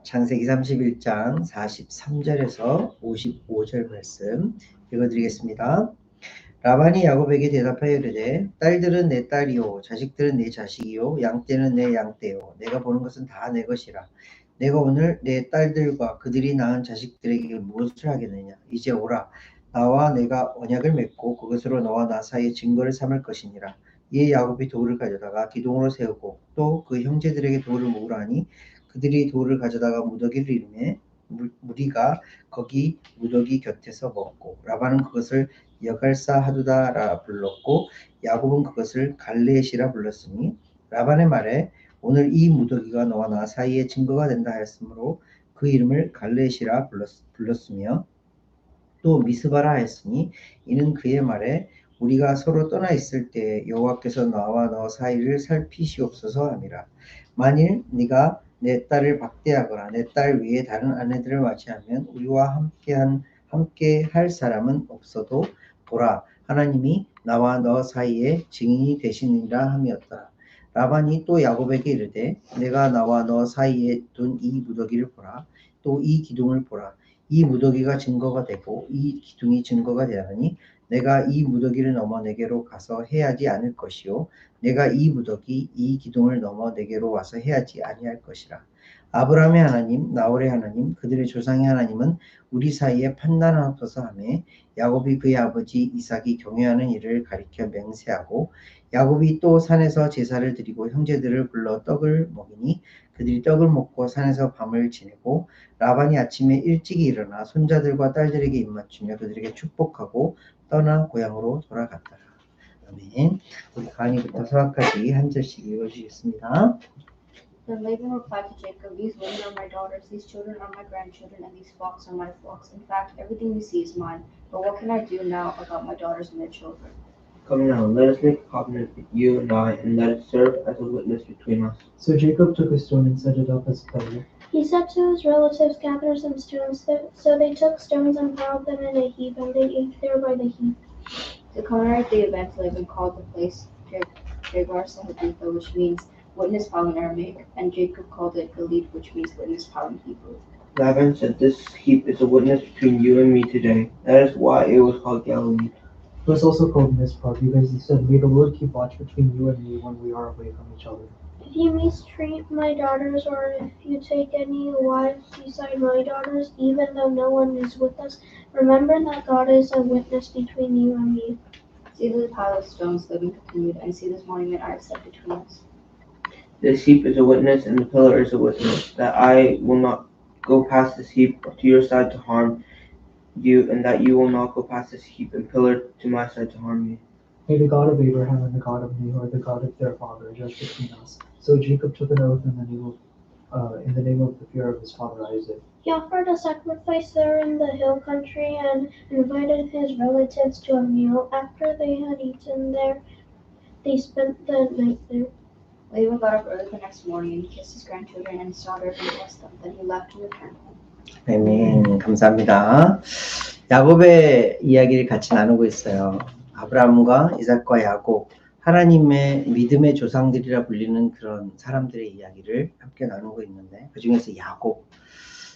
창세기 31장 43절에서 55절 말씀 읽어드리겠습니다. 라반이 야곱에게 대답하여 이르되 딸들은 내 딸이요 자식들은 내 자식이요 양떼는 내 양떼요 내가 보는 것은 다 내 것이라. 내가 오늘 내 딸들과 그들이 낳은 자식들에게 무엇을 하겠느냐. 이제 오라. 나와 내가 언약을 맺고 그것으로 너와 나 사이에 증거를 삼을 것이니라. 이에 야곱이 돌을 가져다가 기둥으로 세우고 또 그 형제들에게 돌을 모으라 하니 그들이 돌을 가져다가 무더기를 이루매 무리가 거기 무더기 곁에서 먹고 라반은 그것을 여갈사 하두다라 불렀고 야곱은 그것을 갈레시라 불렀으니 라반의 말에 오늘 이 무더기가 너와 나 사이에 증거가 된다 하였으므로 그 이름을 갈레시라 불렀으며 또 미스바라 하였으니 이는 그의 말에 우리가 서로 떠나 있을 때 여호와께서 나와 너 사이를 살피시옵소서 함이라. 만일 네가 내 딸을 박대하거나 내 딸 위에 다른 아내들을 맞이하면 우리와 함께 할 사람은 없어도 보라 하나님이 나와 너 사이에 증인이 되시니라 함이었다. 라반이 또 야곱에게 이르되 내가 나와 너 사이에 둔 이 무더기를 보라. 또 이 기둥을 보라. 이 무더기가 증거가 되고 이 기둥이 증거가 되하니 내가 이 무더기를 넘어 내게로 가서 해하지 않을 것이요 내가 이 무더기 이 기둥을 넘어 내게로 와서 해하지 아니할 것이라. 아브라함의 하나님 나홀의 하나님 그들의 조상의 하나님은 우리 사이에 판단하옵소서 하매 야곱이 그의 아버지 이삭이 경외하는 일을 가리켜 맹세하고 야곱이 또 산에서 제사를 드리고 형제들을 불러 떡을 먹이니 그들이 떡을 먹고 산에서 밤을 지내고 라반이 아침에 일찍이 일어나 손자들과 딸들에게 입맞추며 그들에게 축복하고 떠나 고향으로 돌아갔더라. 아멘. 우리 강의부터 서학까지 한 절씩 읽어주시겠습니다. Then Laban replied to Jacob, these women are my daughters, these children are my grandchildren, and these flocks are my flocks. In fact, everything you see is mine. But what can I do now about my daughters and their children? Come now, let us make a covenant, you and I, and let it serve as a witness between us. So Jacob took a stone and set it up as a pillar. He said to his relatives, gather some stones. So they took stones and piled them in a heap, and they ate there by the heap. To commemorate the event, Laban called the place Jegar-sahadutha, which means witness pile in Aramaic, and Jacob called it Gilead, which means witness pile in Hebrew. Laban said, this heap is a witness between you and me today. That is why it was called Galilee. It was also called Mizpah because he said, may the Lord keep watch between you and me when we are away from each other. If you mistreat my daughters, or if you take any wives beside my daughters, even though no one is with us, remember that God is a witness between you and me. See this pile of stones, Laban continued, and see this monument I have set between us. This heap is a witness, and the pillar is a witness, that I will not go past this heap to your side to harm you, and that you will not go past this heap and pillar to my side to harm me. May the God of Abraham and the God of Nahor, the God of their father, judge between us. So Jacob took an oath in the name of the fear of his father Isaac. He offered a sacrifice there in the hill country and invited his relatives to a meal. After they had eaten there, they spent the night there. Laban got up early the next morning and kissed his grandchildren and his daughters and blessed them. Then he left and returned home. 아멘. 감사합니다. 야곱의 이야기를 같이 나누고 있어요. 아브라함과 이삭과 야곱, 하나님의 믿음의 조상들이라 불리는 그런 사람들의 이야기를 함께 나누고 있는데 그 중에서 야곱,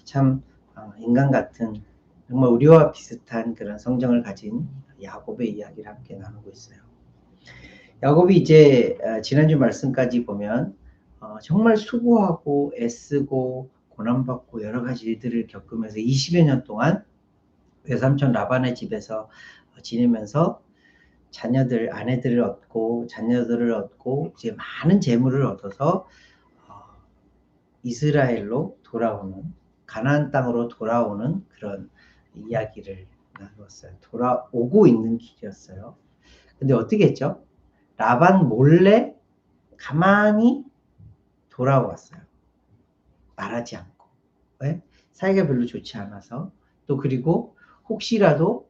참 인간 같은 정말 우리와 비슷한 그런 성정을 가진 야곱의 이야기를 함께 나누고 있어요. 야곱이 이제 지난주 말씀까지 보면 정말 수고하고 애쓰고 고난받고 여러 가지 일들을 겪으면서 20여 년 동안 외삼촌 라반의 집에서 지내면서 아내들을 얻고 자녀들을 얻고 이제 많은 재물을 얻어서 이스라엘로 돌아오는 가나안 땅으로 돌아오는 그런 이야기를 나누었어요. 돌아오고 있는 길이었어요. 근데 어떻게 했죠? 라반 몰래 가만히 돌아왔어요. 말하지 않고. 왜? 사이가 별로 좋지 않아서. 또 그리고 혹시라도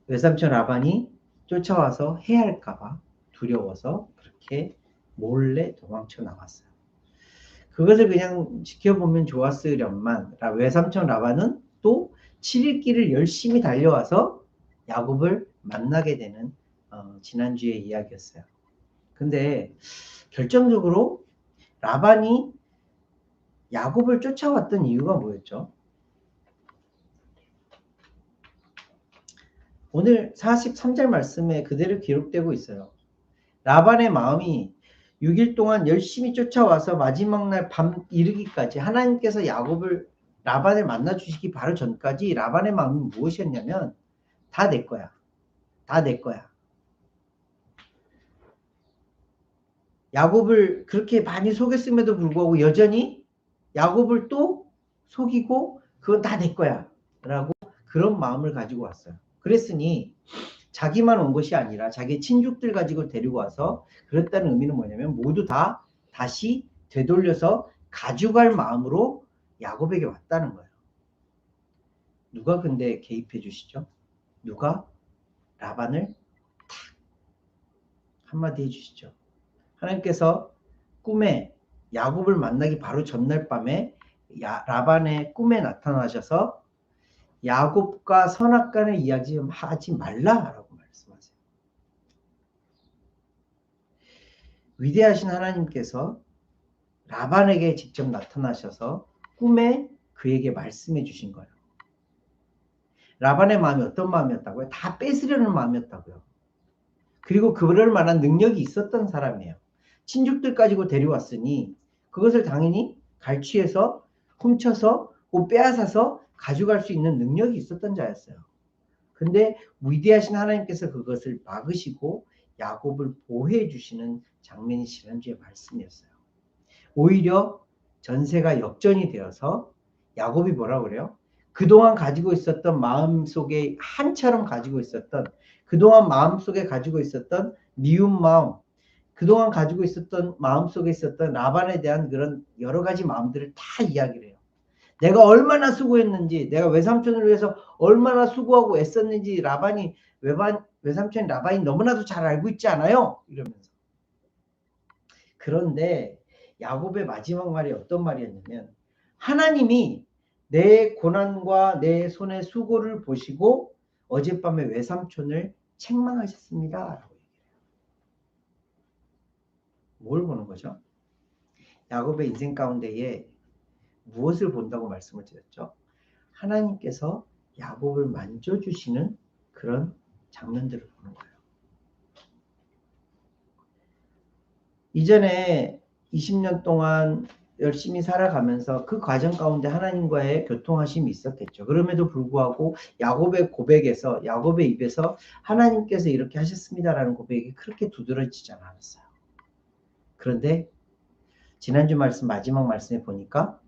외삼촌 라반이 쫓아와서 해할까봐 두려워서 그렇게 몰래 도망쳐 나왔어요. 그것을 그냥 지켜보면 좋았으련만 외삼촌 라반은 또 7일 길을 열심히 달려와서 야곱을 만나게 되는 지난주의 이야기였어요. 근데 결정적으로 라반이 야곱을 쫓아왔던 이유가 뭐였죠? 오늘 43절 말씀에 그대로 기록되고 있어요. 라반의 마음이 6일 동안 열심히 쫓아와서 마지막 날 밤 이르기까지 하나님께서 라반을 만나 주시기 바로 전까지 라반의 마음이 무엇이었냐면 다 내 거야. 다 내 거야. 야곱을 그렇게 많이 속였음에도 불구하고 여전히 야곱을 또 속이고 그건 다 내 거야 라고 그런 마음을 가지고 왔어요. 그랬으니 자기만 온 것이 아니라 자기 친족들 가지고 데리고 와서 그랬다는 의미는 뭐냐면 모두 다 다시 되돌려서 가져갈 마음으로 야곱에게 왔다는 거예요. 누가 근데 개입해 주시죠? 누가 라반을 탁 한마디 해주시죠. 하나님께서 꿈에 야곱을 만나기 바로 전날 밤에 라반의 꿈에 나타나셔서 야곱과 선악간을 이야기하지 말라라고 말씀하세요. 위대하신 하나님께서 라반에게 직접 나타나셔서 꿈에 그에게 말씀해 주신 거예요. 라반의 마음이 어떤 마음이었다고요? 다 뺏으려는 마음이었다고요. 그리고 그럴 만한 능력이 있었던 사람이에요. 친족들 가지고 데려왔으니 그것을 당연히 갈취해서 훔쳐서 빼앗아서 가져갈 수 있는 능력이 있었던 자였어요. 근데 위대하신 하나님께서 그것을 막으시고 야곱을 보호해 주시는 장면이 지난주의 말씀이었어요. 오히려 전세가 역전이 되어서 야곱이 뭐라고 그래요? 그동안 가지고 있었던 마음속에 한처럼 가지고 있었던 그동안 마음속에 가지고 있었던 미운 마음, 그동안 가지고 있었던 마음속에 있었던 라반에 대한 그런 여러 가지 마음들을 다 이야기를 해요. 내가 얼마나 수고했는지, 내가 외삼촌을 위해서 얼마나 수고하고 애썼는지 외삼촌 라반이 너무나도 잘 알고 있지 않아요? 이러면서. 그런데 야곱의 마지막 말이 어떤 말이었냐면 하나님이 내 고난과 내 손의 수고를 보시고 어젯밤에 외삼촌을 책망하셨습니다. 라고 얘기해요. 뭘 보는 거죠? 야곱의 인생 가운데에 무엇을 본다고 말씀을 드렸죠? 하나님께서 야곱을 만져주시는 그런 장면들을 보는 거예요. 이전에 20년 동안 열심히 살아가면서 그 과정 가운데 하나님과의 교통하심이 있었겠죠. 그럼에도 불구하고 야곱의 고백에서 야곱의 입에서 하나님께서 이렇게 하셨습니다라는 고백이 그렇게 두드러지지 않았어요. 그런데 지난주 말씀 마지막 말씀에 보니까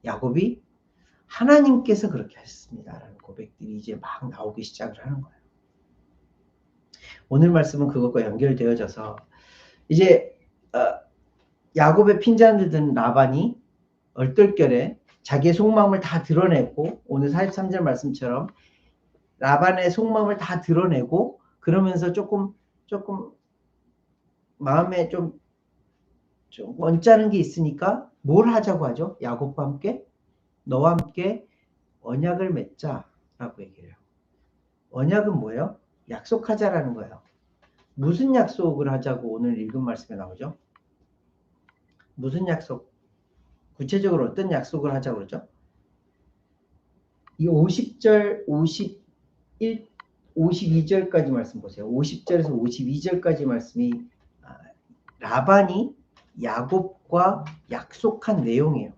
야곱이 하나님께서 그렇게 하셨습니다라는 고백들이 이제 막 나오기 시작을 하는 거예요. 오늘 말씀은 그것과 연결되어져서 이제 야곱의 핀잔을 든 라반이 얼떨결에 자기의 속마음을 다 드러내고 오늘 43절 말씀처럼 라반의 속마음을 다 드러내고 그러면서 조금 마음에 좀 언짢은 게 있으니까 뭘 하자고 하죠? 야곱과 함께 너와 함께 언약을 맺자라고 얘기를 해요. 언약은 뭐예요? 약속하자라는 거예요. 무슨 약속을 하자고 오늘 읽은 말씀에 나오죠? 무슨 약속? 구체적으로 어떤 약속을 하자고 그러죠? 이 50절, 52절까지 말씀 보세요. 50절에서 52절까지 말씀이 라반이 야곱과 약속한 내용이에요.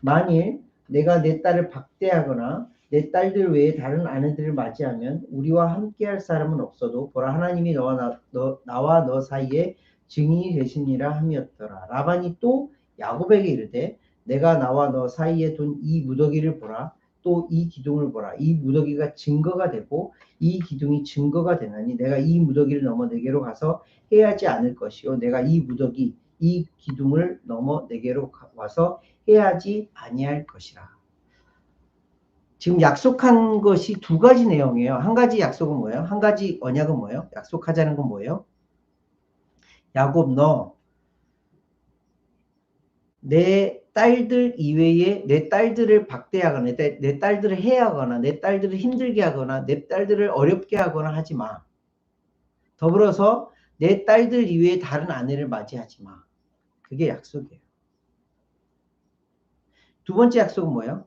만일 내가 내 딸을 박대하거나 내 딸들 외에 다른 아내들을 맞이하면 우리와 함께할 사람은 없어도 보라 하나님이 나와 너 사이에 증인이 되시니라 함이었더라. 라반이 또 야곱에게 이르되 내가 나와 너 사이에 둔 이 무더기를 보라. 또 이 기둥을 보라. 이 무더기가 증거가 되고 이 기둥이 증거가 되나니 내가 이 무더기를 넘어 내게로 가서 해하지 않을 것이요 내가 이 무더기 이 기둥을 넘어 내게로 와서 해하지 아니할 것이라. 지금 약속한 것이 두 가지 내용이에요. 한 가지 약속은 뭐예요? 한 가지 언약은 뭐예요? 약속하자는 건 뭐예요? 야곱 너 내 딸들 이외에 내 딸들을 박대하거나 내 딸들을 해하거나 내 딸들을 힘들게 하거나 내 딸들을 어렵게 하거나 하지 마. 더불어서 내 딸들 이외에 다른 아내를 맞이하지 마. 그게 약속이에요. 두 번째 약속은 뭐예요?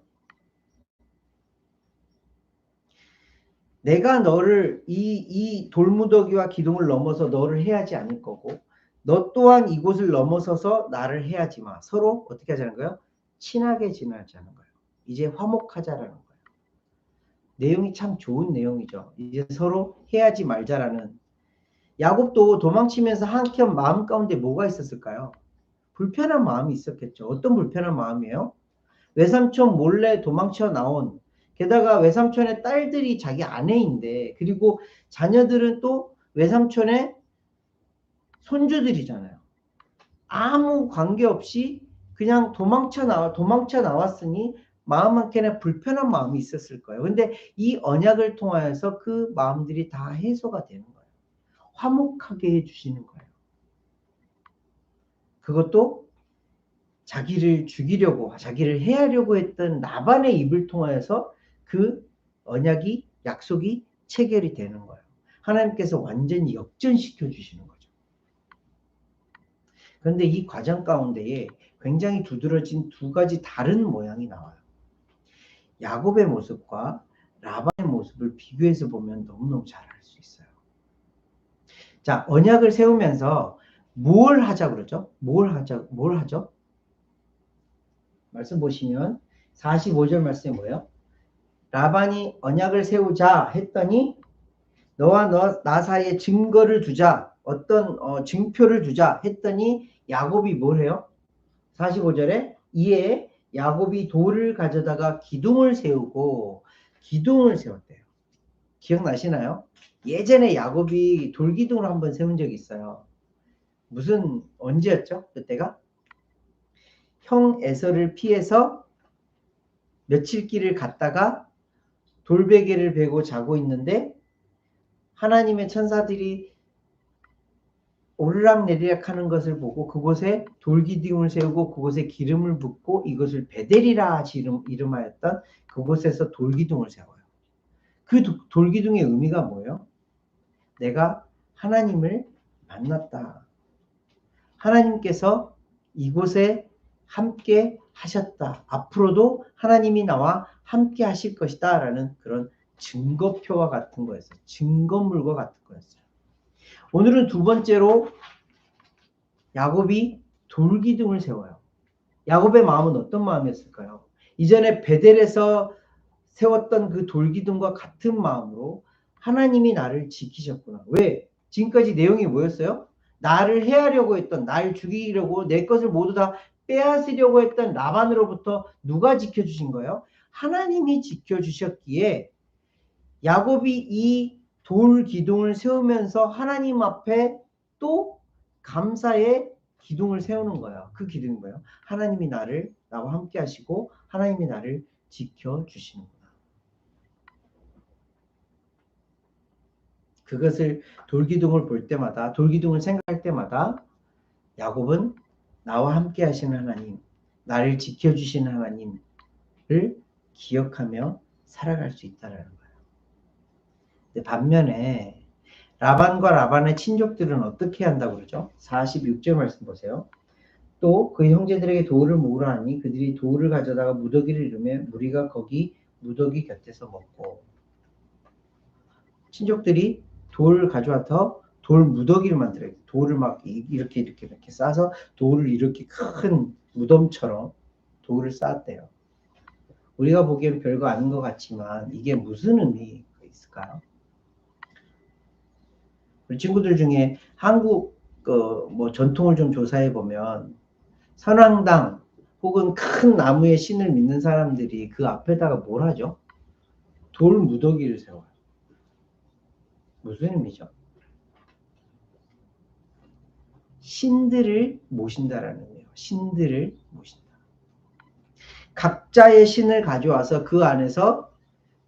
내가 너를 이 돌무더기와 기둥을 넘어서 너를 해하지 않을 거고 너 또한 이곳을 넘어서서 나를 해하지 마. 서로 어떻게 하자는 거예요? 친하게 지내자는 거예요. 이제 화목하자라는 거예요. 내용이 참 좋은 내용이죠. 이제 서로 해하지 말자라는. 야곱도 도망치면서 한켠 마음 가운데 뭐가 있었을까요? 불편한 마음이 있었겠죠. 어떤 불편한 마음이에요? 외삼촌 몰래 도망쳐 나온, 게다가 외삼촌의 딸들이 자기 아내인데, 그리고 자녀들은 또 외삼촌의 손주들이잖아요. 아무 관계없이 그냥 도망쳐 나왔으니 마음 한켠에 불편한 마음이 있었을 거예요. 근데 이 언약을 통하여서 그 마음들이 다 해소가 되는 거예요. 화목하게 해주시는 거예요. 그것도 자기를 죽이려고, 자기를 해하려고 했던 라반의 입을 통하여서 그 언약이, 약속이 체결이 되는 거예요. 하나님께서 완전히 역전시켜 주시는 거죠. 그런데 이 과정 가운데에 굉장히 두드러진 두 가지 다른 모양이 나와요. 야곱의 모습과 라반의 모습을 비교해서 보면 너무너무 잘 알 수 있어요. 자, 언약을 세우면서 뭘 하자 그러죠? 뭘 하죠? 말씀 보시면 45절 말씀이 뭐예요? 라반이 언약을 세우자 했더니 너와 나 사이에 증거를 두자, 어떤 증표를 두자 했더니 야곱이 뭘 해요? 45절에 이에 야곱이 돌을 가져다가 기둥을 세우고 기둥을 세웠대요. 기억나시나요? 예전에 야곱이 돌기둥을 한번 세운 적이 있어요. 언제였죠? 그때가? 형 에서를 피해서 며칠 길을 갔다가 돌베개를 베고 자고 있는데 하나님의 천사들이 오르락내리락 하는 것을 보고 그곳에 돌기둥을 세우고 그곳에 기름을 붓고 이것을 베델이라 이름하였던 그곳에서 돌기둥을 세워요. 그 돌기둥의 의미가 뭐예요? 내가 하나님을 만났다. 하나님께서 이곳에 함께 하셨다. 앞으로도 하나님이 나와 함께 하실 것이다. 라는 그런 증거표와 같은 거였어요. 증거물과 같은 거였어요. 오늘은 두 번째로 야곱이 돌기둥을 세워요. 야곱의 마음은 어떤 마음이었을까요? 이전에 베델에서 세웠던 그 돌기둥과 같은 마음으로 하나님이 나를 지키셨구나. 왜? 지금까지 내용이 뭐였어요? 나를 해하려고 했던, 날 죽이려고 내 것을 모두 다 빼앗으려고 했던 라반으로부터 누가 지켜주신 거예요? 하나님이 지켜주셨기에 야곱이 이 돌 기둥을 세우면서 하나님 앞에 또 감사의 기둥을 세우는 거예요. 그 기둥인 거예요. 하나님이 나와 함께 하시고 하나님이 나를 지켜주시는구나. 그것을 돌기둥을 볼 때마다, 돌기둥을 생각할 때마다 야곱은 나와 함께 하시는 하나님, 나를 지켜주시는 하나님을 기억하며 살아갈 수 있다는 거예요. 반면에 라반과 라반의 친족들은 어떻게 한다고 그러죠? 46절 말씀 보세요. 또 그의 형제들에게 돌을 모으라 하니 그들이 돌을 가져다가 무더기를 이루며 무리가 거기 무더기 곁에서 먹고. 친족들이 돌을 가져와서 돌 무더기를 만들어요. 돌을 막 이렇게 싸서 돌을 이렇게 큰 무덤처럼 돌을 쌓았대요. 우리가 보기에는 별거 아닌 것 같지만 이게 무슨 의미가 있을까요? 우리 친구들 중에 한국 전통을 좀 조사해 보면 선왕당 혹은 큰 나무의 신을 믿는 사람들이 그 앞에다가 뭘 하죠? 돌 무더기를 세워요. 무슨 의미죠? 신들을 모신다라는 의미예요. 신들을 모신다. 각자의 신을 가져와서 그 안에서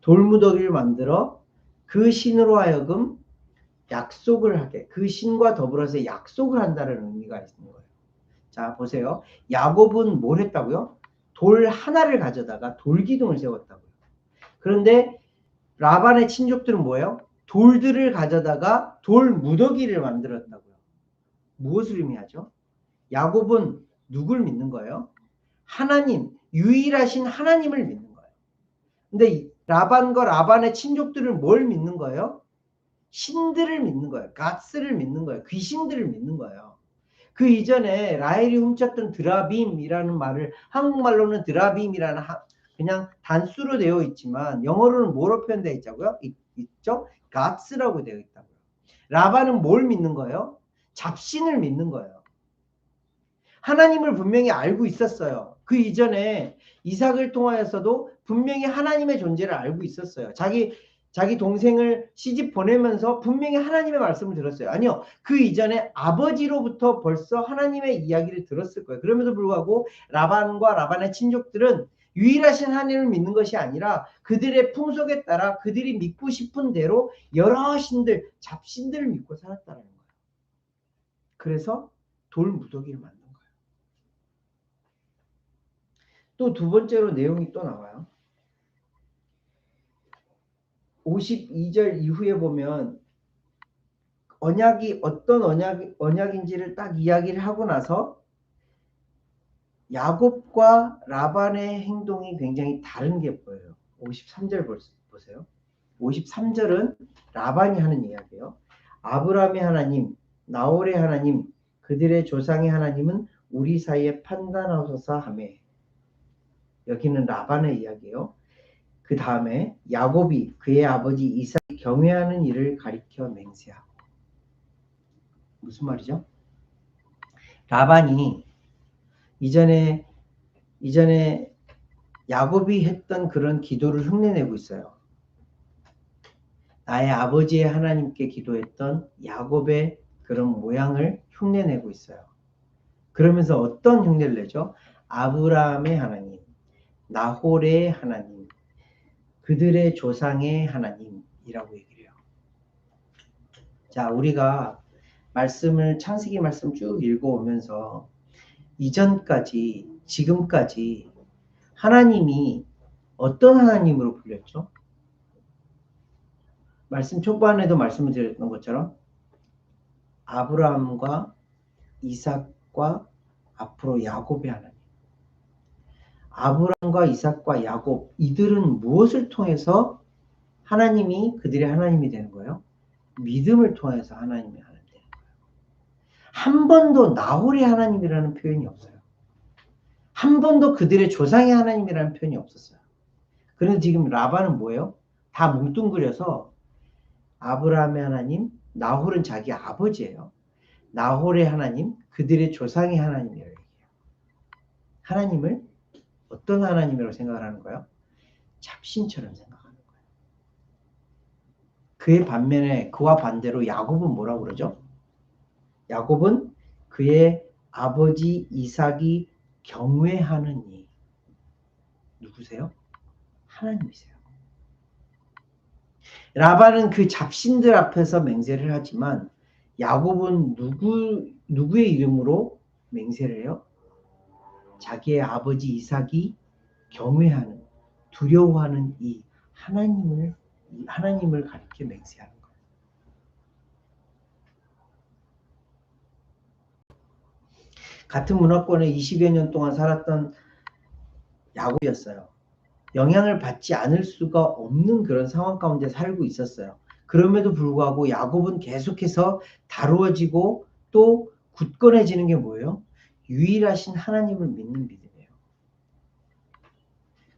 돌무더기를 만들어 그 신으로 하여금 약속을 하게, 그 신과 더불어서 약속을 한다는 의미가 있는 거예요. 자, 보세요. 야곱은 뭘 했다고요? 돌 하나를 가져다가 돌기둥을 세웠다고요. 그런데 라반의 친족들은 뭐예요? 돌들을 가져다가 돌 무더기를 만들었다고요. 무엇을 의미하죠? 야곱은 누굴 믿는 거예요? 하나님, 유일하신 하나님을 믿는 거예요. 근데 라반과 라반의 친족들은 뭘 믿는 거예요? 신들을 믿는 거예요. 갓스를 믿는 거예요. 귀신들을 믿는 거예요. 그 이전에 라헬이 훔쳤던 드라빔이라는 말을 한국말로는 드라빔이라는 그냥 단수로 되어 있지만 영어로는 뭐로 표현되어 있자고요? 있죠? 갓스라고 되어 있다고요. 라반은 뭘 믿는 거예요? 잡신을 믿는 거예요. 하나님을 분명히 알고 있었어요. 그 이전에 이삭을 통하여서도 분명히 하나님의 존재를 알고 있었어요. 자기 동생을 시집 보내면서 분명히 하나님의 말씀을 들었어요. 아니요. 그 이전에 아버지로부터 벌써 하나님의 이야기를 들었을 거예요. 그럼에도 불구하고 라반과 라반의 친족들은 유일하신 하나님을 믿는 것이 아니라 그들의 풍속에 따라 그들이 믿고 싶은 대로 여러 신들, 잡신들을 믿고 살았다는 거예요. 그래서 돌 무더기를 만든 거예요. 또 두 번째로 내용이 또 나와요. 52절 이후에 보면 언약이 어떤 언약인지를 딱 이야기를 하고 나서 야곱과 라반의 행동이 굉장히 다른 게 보여요. 53절 보세요. 53절은 라반이 하는 이야기예요. 아브라함의 하나님, 나홀의 하나님, 그들의 조상의 하나님은 우리 사이에 판단하소서 하매. 여기는 라반의 이야기예요. 그 다음에 야곱이 그의 아버지 이삭이 경외하는 일을 가리켜 맹세하고. 무슨 말이죠? 라반이 이전에 야곱이 했던 그런 기도를 흉내내고 있어요. 나의 아버지의 하나님께 기도했던 야곱의 그런 모양을 흉내내고 있어요. 그러면서 어떤 흉내를 내죠? 아브라함의 하나님, 나홀의 하나님, 그들의 조상의 하나님이라고 얘기를 해요. 자, 우리가 창세기 말씀 쭉 읽어오면서 이전까지 지금까지 하나님이 어떤 하나님으로 불렸죠? 말씀 초반에도 말씀을 드렸던 것처럼 아브라함과 이삭과 앞으로 야곱의 하나님. 아브라함과 이삭과 야곱, 이들은 무엇을 통해서 하나님이 그들의 하나님이 되는 거예요? 믿음을 통해서 하나님의 하나님 되는 거예요. 한 번도 나홀의 하나님이라는 표현이 없어요. 한 번도 그들의 조상의 하나님이라는 표현이 없었어요. 그런데 지금 라반은 뭐예요? 다 뭉뚱그려서 아브라함의 하나님, 나홀은 자기 아버지예요. 나홀의 하나님, 그들의 조상의 하나님이라고 얘기해요. 하나님을 어떤 하나님이라고 생각을 하는 거예요? 잡신처럼 생각하는 거예요. 그의 반면에 그와 반대로 야곱은 뭐라고 그러죠? 야곱은 그의 아버지 이삭이 경외하는 이. 누구세요? 하나님이세요. 라반은 그 잡신들 앞에서 맹세를 하지만 야곱은 누구의 이름으로 맹세를 해요? 자기의 아버지 이삭이 경외하는, 두려워하는 이 하나님을 가리켜 맹세하는 거예요. 같은 문화권에 20여 년 동안 살았던 야곱이었어요. 영향을 받지 않을 수가 없는 그런 상황 가운데 살고 있었어요. 그럼에도 불구하고 야곱은 계속해서 다루어지고 또 굳건해지는 게 뭐예요? 유일하신 하나님을 믿는 믿음이에요.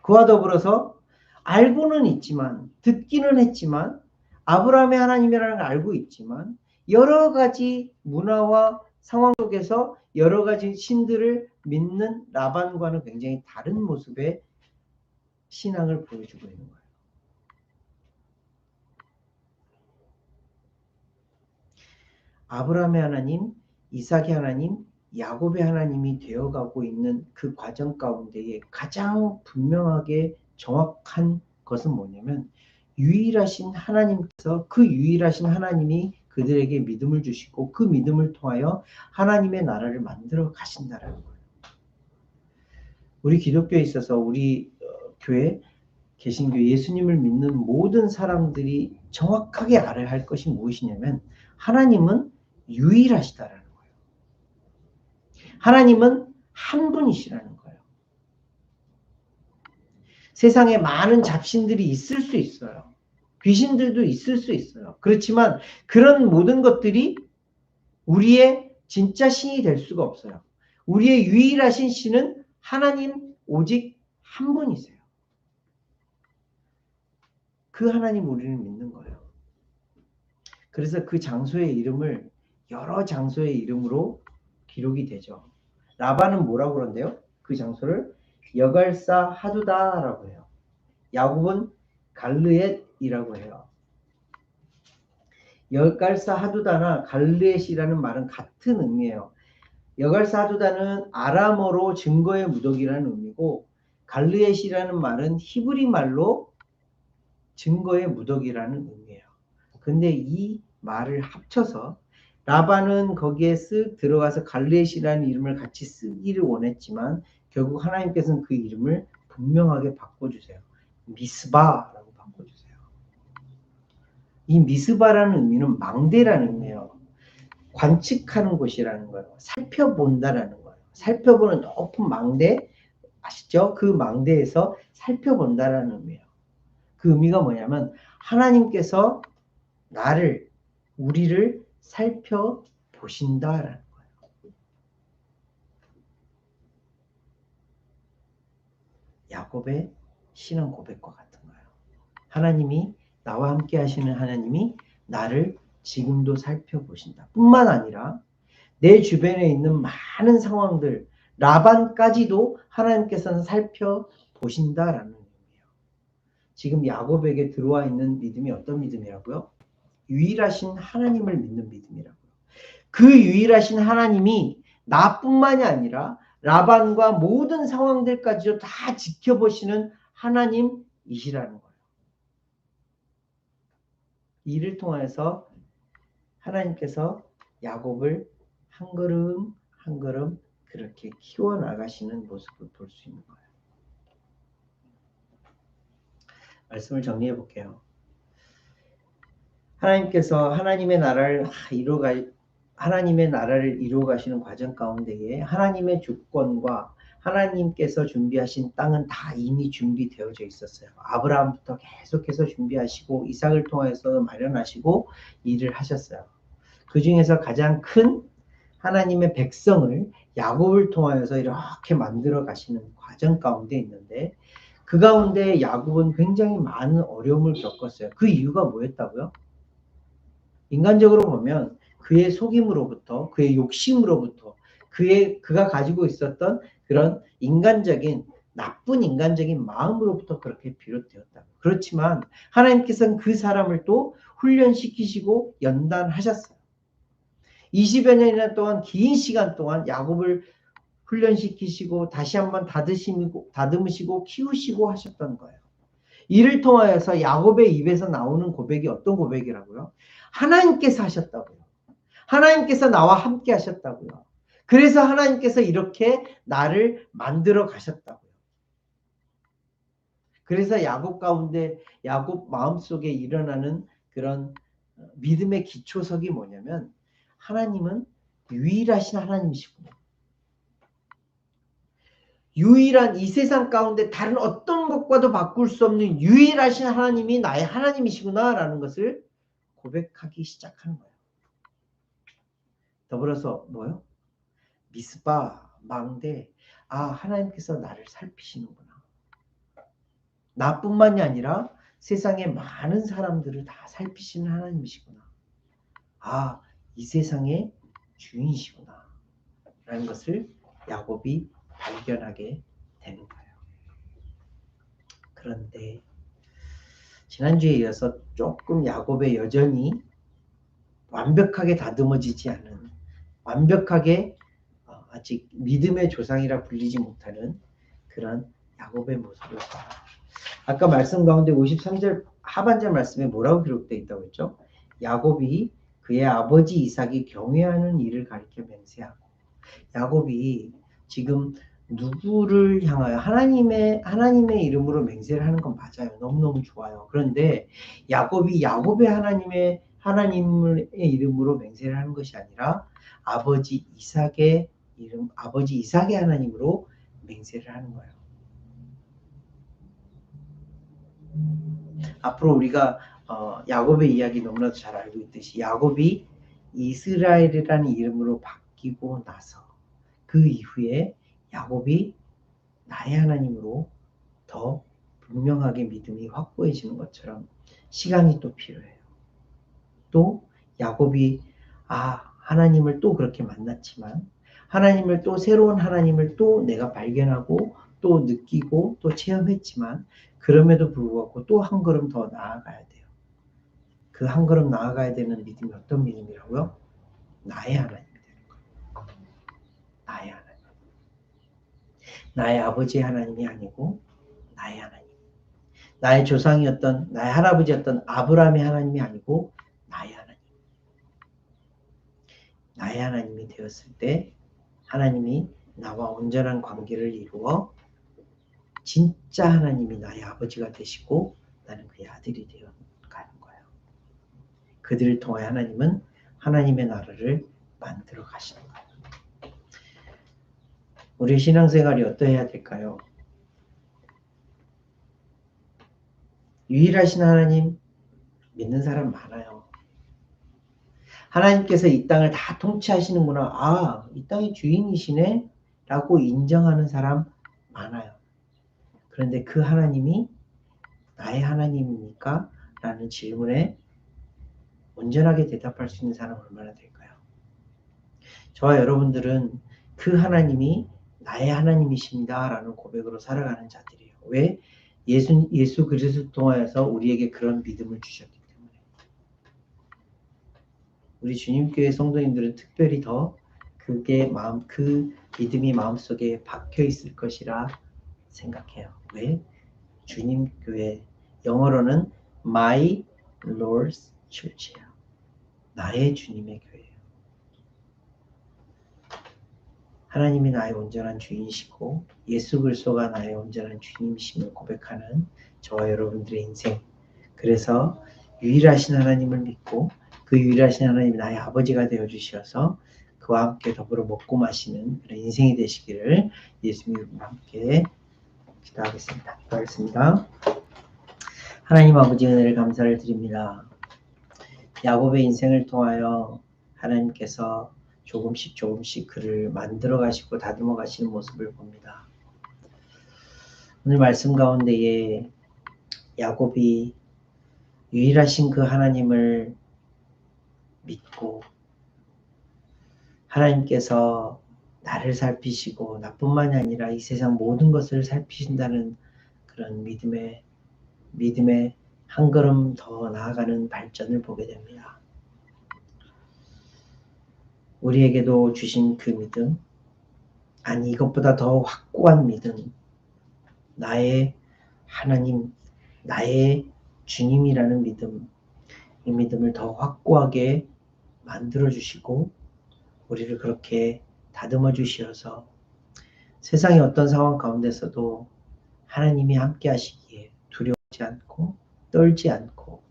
그와 더불어서 알고는 있지만, 듣기는 했지만, 아브라함의 하나님이라는 걸 알고 있지만 여러 가지 문화와 상황 속에서 여러 가지 신들을 믿는 라반과는 굉장히 다른 모습의 신앙을 보여주고 있는 거예요. 아브라함의 하나님, 이삭의 하나님, 야곱의 하나님이 되어가고 있는 그 과정 가운데에 가장 분명하게 정확한 것은 뭐냐면 유일하신 하나님께서 그 유일하신 하나님이 그들에게 믿음을 주시고 그 믿음을 통하여 하나님의 나라를 만들어 가신다라는 거예요. 우리 기독교에 있어서 우리 교회 개신교 예수님을 믿는 모든 사람들이 정확하게 알아야 할 것이 무엇이냐면 하나님은 유일하시다라는 거예요. 하나님은 한 분이시라는 거예요. 세상에 많은 잡신들이 있을 수 있어요. 귀신들도 있을 수 있어요. 그렇지만 그런 모든 것들이 우리의 진짜 신이 될 수가 없어요. 우리의 유일하신 신은 하나님 오직 한 분이세요. 그 하나님 우리는 믿는 거예요. 그래서 그 장소의 이름을 여러 장소의 이름으로 기록이 되죠. 라반은 뭐라고 그러는데요? 그 장소를 여갈사 하두다라고 해요. 야곱은 갈르엣이라고 해요. 여갈사 하두다나 갈르엣이라는 말은 같은 의미예요. 여갈사 하두다는 아람어로 증거의 무더기라는 의미고, 갈르엣이라는 말은 히브리 말로 증거의 무더기라는 의미예요. 근데 이 말을 합쳐서 라반은 거기에 쓱 들어가서 갈르엣이라는 이름을 같이 쓰기를 원했지만 결국 하나님께서는 그 이름을 분명하게 바꿔주세요. 미스바라고 바꿔주세요. 이 미스바라는 의미는 망대라는 의미예요. 관측하는 곳이라는 거예요. 살펴본다라는 거예요. 살펴보는 높은 망대 아시죠? 그 망대에서 살펴본다라는 의미예요. 그 의미가 뭐냐면 하나님께서 우리를 살펴보신다라는 거예요. 야곱의 신앙 고백과 같은 거예요. 하나님이 나와 함께 하시는 하나님이 나를 지금도 살펴보신다. 뿐만 아니라 내 주변에 있는 많은 상황들, 라반까지도 하나님께서는 살펴보신다라는 의미예요. 지금 야곱에게 들어와 있는 믿음이 어떤 믿음이라고요? 유일하신 하나님을 믿는 믿음이라고요. 그 유일하신 하나님이 나뿐만이 아니라 라반과 모든 상황들까지도 다 지켜보시는 하나님이시라는 거예요. 이를 통해서 하나님께서 야곱을 한 걸음 한 걸음 그렇게 키워나가시는 모습을 볼 수 있는 거예요. 말씀을 정리해 볼게요. 하나님께서 하나님의 나라를 이루어가시는 과정 가운데에 하나님의 주권과 하나님께서 준비하신 땅은 다 이미 준비되어져 있었어요. 아브라함부터 계속해서 준비하시고 이삭을 통해서 마련하시고 일을 하셨어요. 그 중에서 가장 큰 하나님의 백성을 야곱을 통하여서 이렇게 만들어 가시는 과정 가운데 있는데, 그 가운데 야곱은 굉장히 많은 어려움을 겪었어요. 그 이유가 뭐였다고요? 인간적으로 보면 그의 속임으로부터, 그의 욕심으로부터, 그가 가지고 있었던 그런 나쁜 인간적인 마음으로부터 그렇게 비롯되었다. 그렇지만 하나님께서는 그 사람을 또 훈련시키시고 연단하셨어요. 20여 년이나 동안, 긴 시간 동안 야곱을 훈련시키시고 다시 한번 다듬으시고 키우시고 하셨던 거예요. 이를 통하여서 야곱의 입에서 나오는 고백이 어떤 고백이라고요? 하나님께서 하셨다고요. 하나님께서 나와 함께 하셨다고요. 그래서 하나님께서 이렇게 나를 만들어 가셨다고요. 그래서 야곱 마음속에 일어나는 그런 믿음의 기초석이 뭐냐면, 하나님은 유일하신 하나님이시구나. 유일한 이 세상 가운데 다른 어떤 것과도 바꿀 수 없는 유일하신 하나님이 나의 하나님이시구나 라는 것을 고백하기 시작하는 거예요. 더불어서 뭐요? 미스바, 망대, 하나님께서 나를 살피시는구나. 나뿐만이 아니라 세상의 많은 사람들을 다 살피시는 하나님이시구나. 이 세상의 주인이시구나 라는 것을 야곱이 발견하게 되는 거예요. 그런데 지난주에 이어서 조금 야곱의 여전히 완벽하게 다듬어지지 않은, 완벽하게 아직 믿음의 조상이라 불리지 못하는 그런 야곱의 모습을 봐요. 아까 말씀 가운데 53절 하반절 말씀에 뭐라고 기록되어 있다고 했죠? 야곱이 그의 아버지 이삭이 경외하는 일을 가리켜 맹세하고, 야곱이 지금 누구를 향하여 하나님의 이름으로 맹세를 하는 건 맞아요. 너무너무 좋아요. 그런데 야곱이 야곱의 하나님의 이름으로 맹세를 하는 것이 아니라 아버지 이삭의 하나님으로 맹세를 하는 거예요. 앞으로 우리가 야곱의 이야기 너무나도 잘 알고 있듯이 야곱이 이스라엘이라는 이름으로 바뀌고 나서 그 이후에 야곱이 나의 하나님으로 더 분명하게 믿음이 확고해지는 것처럼 시간이 또 필요해요. 또 야곱이 하나님을 또 그렇게 만났지만 하나님을 또 새로운 하나님을 또 내가 발견하고 또 느끼고 또 체험했지만 그럼에도 불구하고 또 한 걸음 더 나아가야 돼요. 그 한 걸음 나아가야 되는 믿음이 어떤 믿음이라고요? 나의 하나님이 되는 거예요. 나의 하나님. 나의 아버지의 하나님이 아니고 나의 하나님. 나의 조상이었던 나의 할아버지였던 아브라함의 하나님이 아니고 나의 하나님. 나의 하나님이 되었을 때 하나님이 나와 온전한 관계를 이루어 진짜 하나님이 나의 아버지가 되시고 나는 그의 아들이 되어 가는 거예요. 그들을 통해 하나님은 하나님의 나라를 만들어 가시는 거예요. 우리의 신앙생활이 어떠해야 될까요? 유일하신 하나님 믿는 사람 많아요. 하나님께서 이 땅을 다 통치하시는구나. 이 땅의 주인이시네? 라고 인정하는 사람 많아요. 그런데 그 하나님이 나의 하나님입니까? 라는 질문에 온전하게 대답할 수 있는 사람은 얼마나 될까요? 저와 여러분들은 그 하나님이 나의 하나님이십니다. 라는 고백으로 살아가는 자들이에요. 왜? 예수 그리스도 통하여서 우리에게 그런 믿음을 주셨기 때문에. 우리 주님교회 성도님들은 특별히 더 그 믿음이 마음속에 박혀 있을 것이라 생각해요. 왜? 주님교회, 영어로는 My Lord's Church예요. 나의 주님의 교회예요. 하나님이 나의 온전한 주인이시고 예수 그리스도가 나의 온전한 주님이심을 고백하는 저와 여러분들의 인생. 그래서 유일하신 하나님을 믿고 그 유일하신 하나님이 나의 아버지가 되어주셔서 그와 함께 더불어 먹고 마시는 그런 인생이 되시기를 예수님과 함께 기도하겠습니다. 기도하겠습니다. 하나님 아버지 은혜를 감사를 드립니다. 야곱의 인생을 통하여 하나님께서 조금씩 그를 만들어 가시고 다듬어 가시는 모습을 봅니다. 오늘 말씀 가운데에 야곱이 유일하신 그 하나님을 믿고 하나님께서 나를 살피시고 나뿐만이 아니라 이 세상 모든 것을 살피신다는 그런 믿음의 한 걸음 더 나아가는 발전을 보게 됩니다. 우리에게도 주신 그 믿음, 아니 이것보다 더 확고한 믿음, 나의 하나님, 나의 주님이라는 믿음, 이 믿음을 더 확고하게 만들어 주시고 우리를 그렇게 다듬어 주시어서 세상의 어떤 상황 가운데서도 하나님이 함께 하시기에 두려워하지 않고 떨지 않고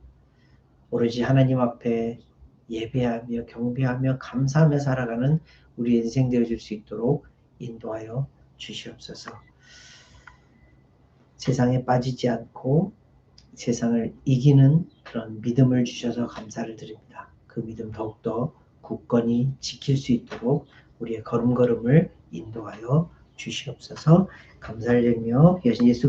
오로지 하나님 앞에 예배하며 경배하며 감사하며 살아가는 우리 인생 되어줄 수 있도록 인도하여 주시옵소서. 세상에 빠지지 않고 세상을 이기는 그런 믿음을 주셔서 감사를 드립니다. 그 믿음 더욱더 굳건히 지킬 수 있도록 우리의 걸음걸음을 인도하여 주시옵소서. 감사를 드리며 예수 그리스도